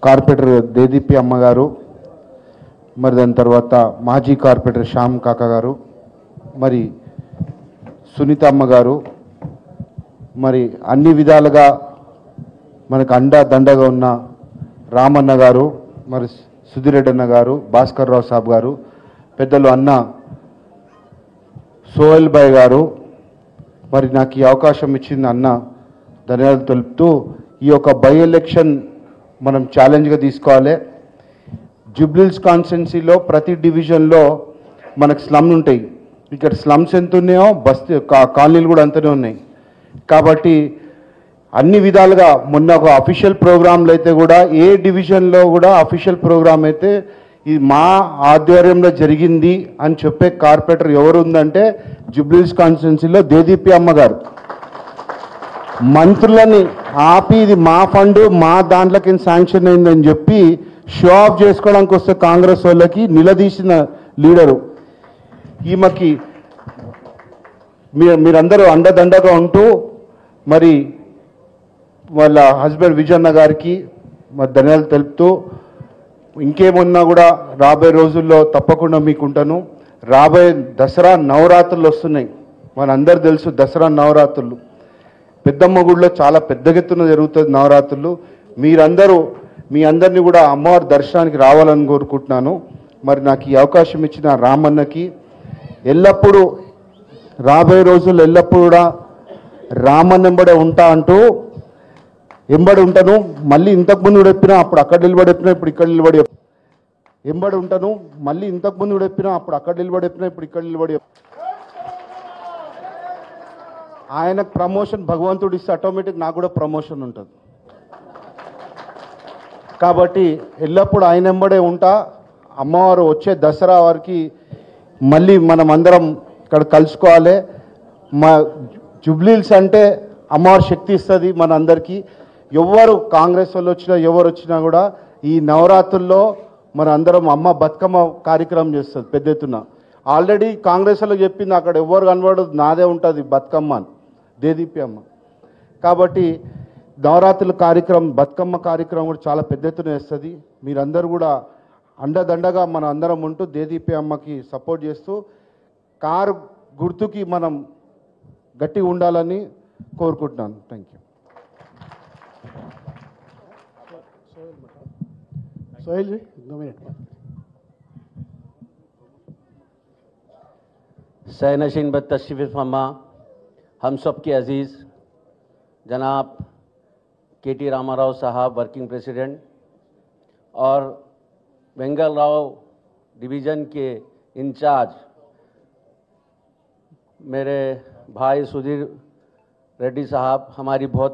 Corporator దేదీపి అమ్మ గారు, మరి దాని తర్వాత మాజీ కార్పొరేటర్ శ్యామ్ కాకా గారు, మరి సునీత అమ్మ గారు, మరి అన్ని విధాలుగా మనకు దండగా ఉన్న రామన్న గారు, మరి సుధీరెడ్డి అన్న గారు, భాస్కర్ రావు సాబ్ గారు, పెద్దలు అన్న సోహెల్ భాయ్ గారు, మరి నాకు ఈ అవకాశం ఇచ్చింది అన్న ధన్యవాదాలు తెలుపుతూ, ఈ యొక్క బై ఎలక్షన్ మనం ఛాలెంజ్గా తీసుకోవాలి. జూబ్లీహిల్స్ కాన్స్టిట్యున్సీలో ప్రతి డివిజన్లో మనకు స్లమ్లు ఉంటాయి. ఇక్కడ స్లమ్స్ ఎంత ఉన్నాయో బస్తీ కాలనీలు కూడా అంతనే ఉన్నాయి. కాబట్టి అన్ని విధాలుగా మొన్న ఒక అఫీషియల్ ప్రోగ్రాంలు అయితే కూడా ఏ డివిజన్లో కూడా అఫీషియల్ ప్రోగ్రాం అయితే ఇది మా ఆధ్వర్యంలో జరిగింది అని చెప్పే కార్పొరేటర్ ఎవరు ఉందంటే జూబ్లీహిల్స్ కాన్స్టిట్యున్సీలో దేదీపి అమ్మ గారు. మంత్రులని ఆపి ఇది మా ఫండ్ మా దాంట్లోకి శాంక్షన్ అయిందని చెప్పి షో ఆఫ్ చేసుకోవడానికి వస్తే కాంగ్రెస్ వాళ్ళకి నిలదీసిన లీడరు. ఈమెకి మీరందరూ అండదండగా ఉంటూ మరి వాళ్ళ హస్బెండ్ విజయన్న గారికి మరి ధన్యవాదాలు తెలుపుతూ, ఇంకేమున్నా కూడా రాబోయే రోజుల్లో తప్పకుండా మీకు ఉంటాను. రాబోయే దసరా నవరాత్రులు వస్తున్నాయి. మనందరూ తెలుసు దసరా నవరాత్రులు పెద్దమ్మ గుడిలో చాలా పెద్ద ఎత్తున జరుగుతుంది నవరాత్రులు. మీరందరూ మీ అందరినీ కూడా అమ్మవారి దర్శనానికి రావాలని కోరుకుంటున్నాను. మరి నాకు ఈ అవకాశం ఇచ్చిన రామన్నకి ఎల్లప్పుడూ రాబోయే రోజుల్లో ఎల్లప్పుడూ కూడా రామన్న ఎంబడే ఉంటా అంటూ ఎంబడి ఉంటాను. మళ్ళీ ఇంతకుముందు కూడా చెప్పినా అప్పుడు అక్కడ నిలబడి చెప్పినా ఇప్పుడు ఇక్కడ నిలబడి ఎంబడి ఉంటాను. మళ్ళీ ఇంతకుముందు కూడా చెప్పినా అప్పుడు అక్కడ నిలబడి చెప్పినా ఇప్పుడు ఇక్కడ నిలబడి ఆయనకు ప్రమోషన్ భగవంతుడు ఇస్తే ఆటోమేటిక్ నాకు కూడా ప్రమోషన్ ఉంటుంది. కాబట్టి ఎల్లప్పుడూ ఆయన వెంబడే ఉంటా. అమ్మవారు వచ్చే దసరా వారికి మళ్ళీ మనం అందరం ఇక్కడ కలుసుకోవాలి. మా జూబ్లీహిల్స్ అంటే అమ్మవారి శక్తి ఇస్తుంది మన అందరికీ. ఎవరు కాంగ్రెస్ వాళ్ళు వచ్చినా ఎవరు వచ్చినా కూడా ఈ నవరాత్రుల్లో మన అందరం అమ్మ బతుకమ్మ కార్యక్రమం చేస్తుంది పెద్ద ఎత్తున. ఆల్రెడీ కాంగ్రెస్ వాళ్ళకి చెప్పింది అక్కడ ఎవరు కనబడదు నాదే ఉంటుంది బతుకమ్మ అని దేదీపి అమ్మ. కాబట్టి నవరాత్రుల కార్యక్రమం బతుకమ్మ కార్యక్రమం కూడా చాలా పెద్ద ఎత్తున వేస్తుంది. మీరందరూ కూడా అండదండగా మన అందరం ఉంటూ దేదీపి అమ్మకి సపోర్ట్ చేస్తూ కారు గుర్తుకి మనం గట్టిగా ఉండాలని కోరుకుంటున్నాను. Thank you. सोहेल जी 2 मिनट. सैनशीन बतशरीफ़ फरमा हम सब के अजीज़ जनाब KT रामाराव साहब वर्किंग प्रेसिडेंट और बेंगल राव डिवीज़न के इंचार्ज मेरे भाई सुधीर रेड्डी साहब, हमारी बहुत